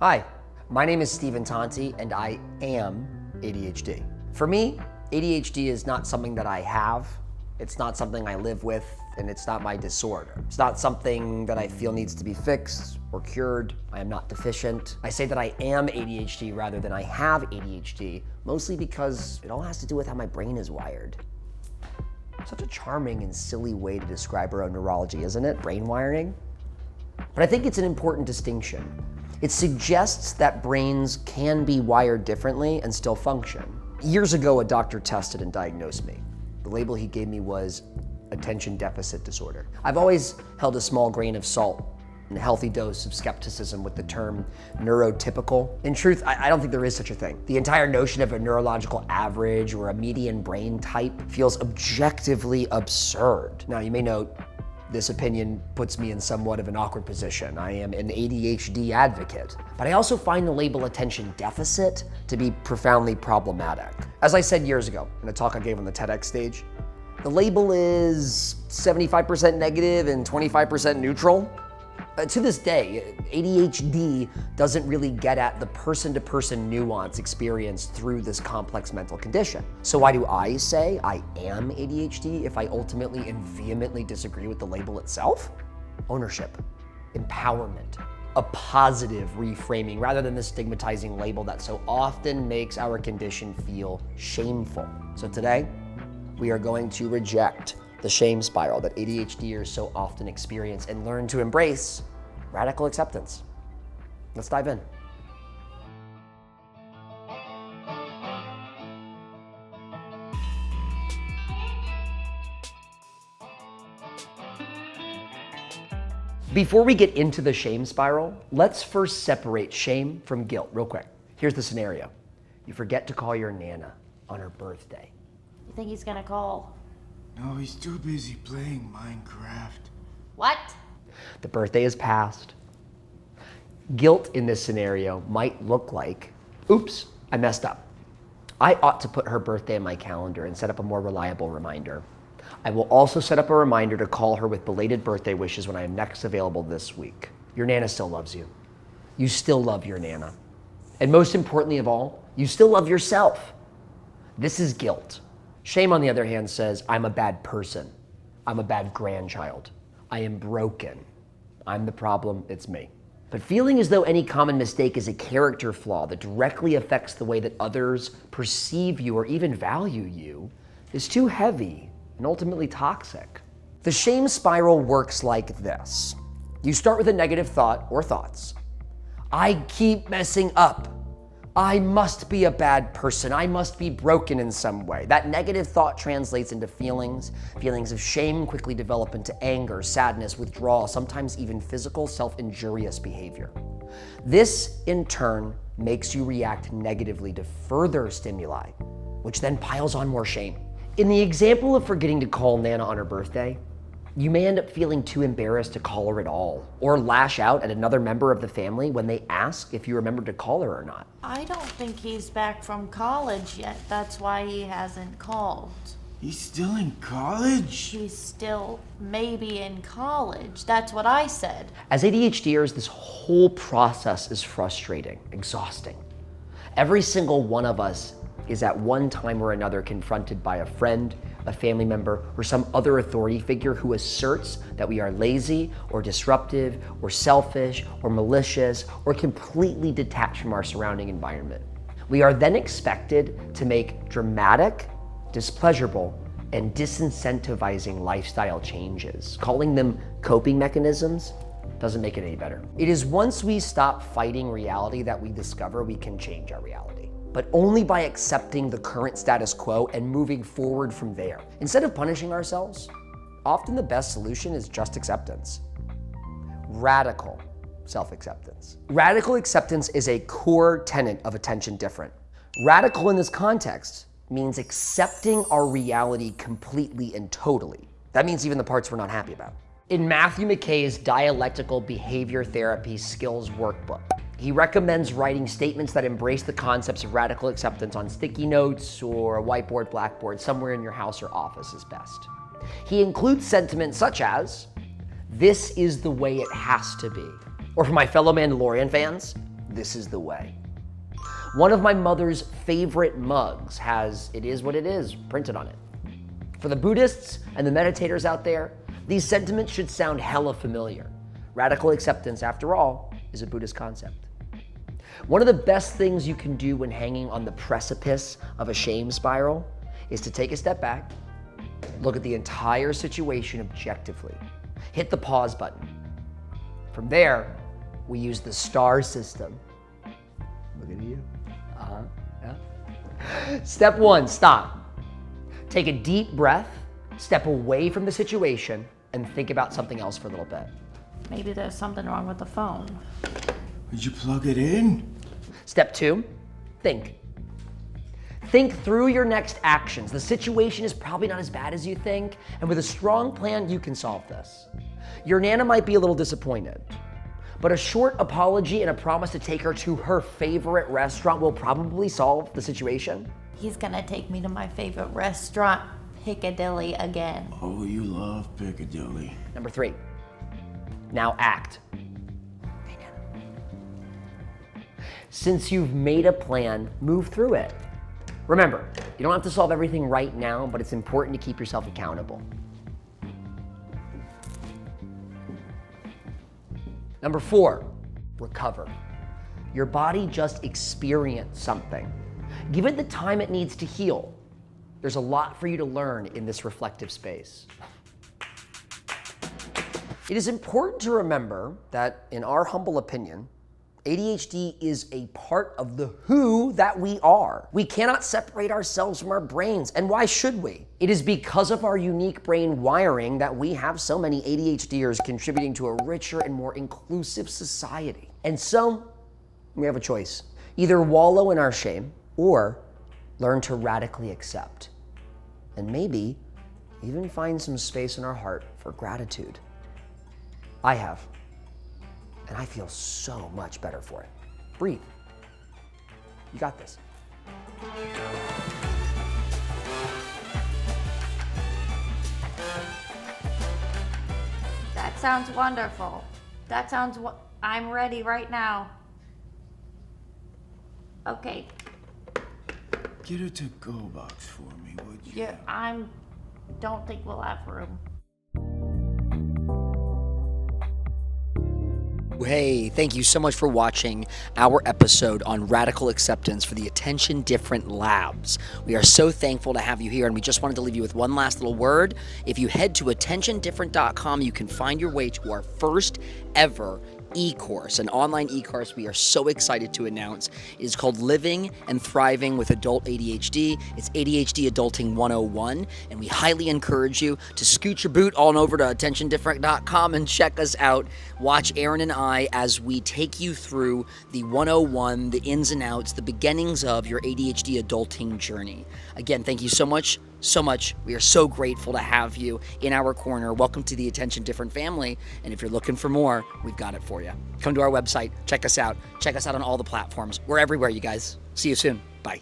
Hi, my name is Stephen Tonti, and I am ADHD. For me, ADHD is not something that I have, it's not something I live with, and it's not my disorder. It's not something that I feel needs to be fixed or cured. I am not deficient. I say that I am ADHD rather than I have ADHD, mostly because it all has to do with how my brain is wired. Such a charming and silly way to describe our own neurology, isn't it? Brain wiring. But I think it's an important distinction. It suggests that brains can be wired differently and still function. Years ago, a doctor tested and diagnosed me. The label he gave me was attention deficit disorder. I've always held a small grain of salt and a healthy dose of skepticism with the term neurotypical. In truth, I don't think there is such a thing. The entire notion of a neurological average or a median brain type feels objectively absurd. Now, you may note, this opinion puts me in somewhat of an awkward position. I am an ADHD advocate, but I also find the label attention deficit to be profoundly problematic. As I said years ago in a talk I gave on the TEDx stage, the label is 75% negative and 25% neutral. To this day, ADHD doesn't really get at the person-to-person nuance experienced through this complex mental condition. So why do I say I am ADHD if I ultimately and vehemently disagree with the label itself? Ownership, empowerment, a positive reframing rather than the stigmatizing label that so often makes our condition feel shameful. So today, we are going to reject the shame spiral that ADHDers so often experience and learn to embrace radical acceptance. Let's dive in. Before we get into the shame spiral, let's first separate shame from guilt real quick. Here's the scenario. You forget to call your Nana on her birthday. You think he's gonna call? No, he's too busy playing Minecraft. What? The birthday is past. Guilt in this scenario might look like, oops, I messed up. I ought to put her birthday in my calendar and set up a more reliable reminder. I will also set up a reminder to call her with belated birthday wishes when I am next available this week. Your Nana still loves you. You still love your Nana. And most importantly of all, you still love yourself. This is guilt. Shame, on the other hand, says, I'm a bad person. I'm a bad grandchild. I am broken. I'm the problem, it's me. But feeling as though any common mistake is a character flaw that directly affects the way that others perceive you or even value you is too heavy and ultimately toxic. The shame spiral works like this. You start with a negative thought or thoughts. I keep messing up. I must be a bad person. I must be broken in some way. That negative thought translates into feelings. Feelings of shame quickly develop into anger, sadness, withdrawal, sometimes even physical self-injurious behavior. This, in turn, makes you react negatively to further stimuli, which then piles on more shame. In the example of forgetting to call Nana on her birthday, you may end up feeling too embarrassed to call her at all, or lash out at another member of the family when they ask if you remembered to call her or not. I don't think he's back from college yet. That's why he hasn't called. He's still in college? He's still maybe in college. That's what I said. As ADHDers, this whole process is frustrating, exhausting. Every single one of us is at one time or another confronted by a friend, a family member, or some other authority figure who asserts that we are lazy or disruptive or selfish or malicious or completely detached from our surrounding environment. We are then expected to make dramatic, displeasurable, and disincentivizing lifestyle changes. Calling them coping mechanisms doesn't make it any better. It is once we stop fighting reality that we discover we can change our reality, but only by accepting the current status quo and moving forward from there. Instead of punishing ourselves, often the best solution is just acceptance. Radical self-acceptance. Radical acceptance is a core tenet of Attention Different. Radical in this context means accepting our reality completely and totally. That means even the parts we're not happy about. In Matthew McKay's Dialectical Behavior Therapy Skills Workbook, he recommends writing statements that embrace the concepts of radical acceptance on sticky notes or a whiteboard, blackboard, somewhere in your house or office is best. He includes sentiments such as, this is the way it has to be. Or for my fellow Mandalorian fans, this is the way. One of my mother's favorite mugs has "It is what it is" printed on it. For the Buddhists and the meditators out there, these sentiments should sound hella familiar. Radical acceptance, after all, is a Buddhist concept. One of the best things you can do when hanging on the precipice of a shame spiral is to take a step back, look at the entire situation objectively, hit the pause button. From there, we use the STAR system. Look at you. Yeah. Step 1, stop. Take a deep breath, step away from the situation, and think about something else for a little bit. Maybe there's something wrong with the phone. Did you plug it in? Step 2, think. Think through your next actions. The situation is probably not as bad as you think, and with a strong plan, you can solve this. Your Nana might be a little disappointed, but a short apology and a promise to take her to her favorite restaurant will probably solve the situation. He's gonna take me to my favorite restaurant, Piccadilly, again. Oh, you love Piccadilly. Number 3, now act. Since you've made a plan, move through it. Remember, you don't have to solve everything right now, but it's important to keep yourself accountable. Number 4, recover. Your body just experienced something. Give it the time it needs to heal. There's a lot for you to learn in this reflective space. It is important to remember that, in our humble opinion, ADHD is a part of the who that we are. We cannot separate ourselves from our brains, and why should we? It is because of our unique brain wiring that we have so many ADHDers contributing to a richer and more inclusive society. And so, we have a choice. Either wallow in our shame, or learn to radically accept. And maybe even find some space in our heart for gratitude. I have. And I feel so much better for it. Breathe. You got this. That sounds wonderful. I'm ready right now. Okay. Get a to-go box for me, would you? Yeah, don't think we'll have room. Hey, thank you so much for watching our episode on radical acceptance for the Attention Different Labs. We are so thankful to have you here, and we just wanted to leave you with one last little word. If you head to attentiondifferent.com, you can find your way to our first ever e-course, an online e-course we are so excited to announce. It is called Living and Thriving with Adult ADHD. It's ADHD Adulting 101, and we highly encourage you to scoot your boot on over to attentiondifferent.com and check us out. Watch Aaron and I as we take you through the 101, the ins and outs, the beginnings of your ADHD adulting journey. Again, thank you so much. We are so grateful to have you in our corner. Welcome to the Attention Different family. And if you're looking for more, we've got it for you. Come to our website, check us out. Check us out on all the platforms. We're everywhere, you guys. See you soon. Bye.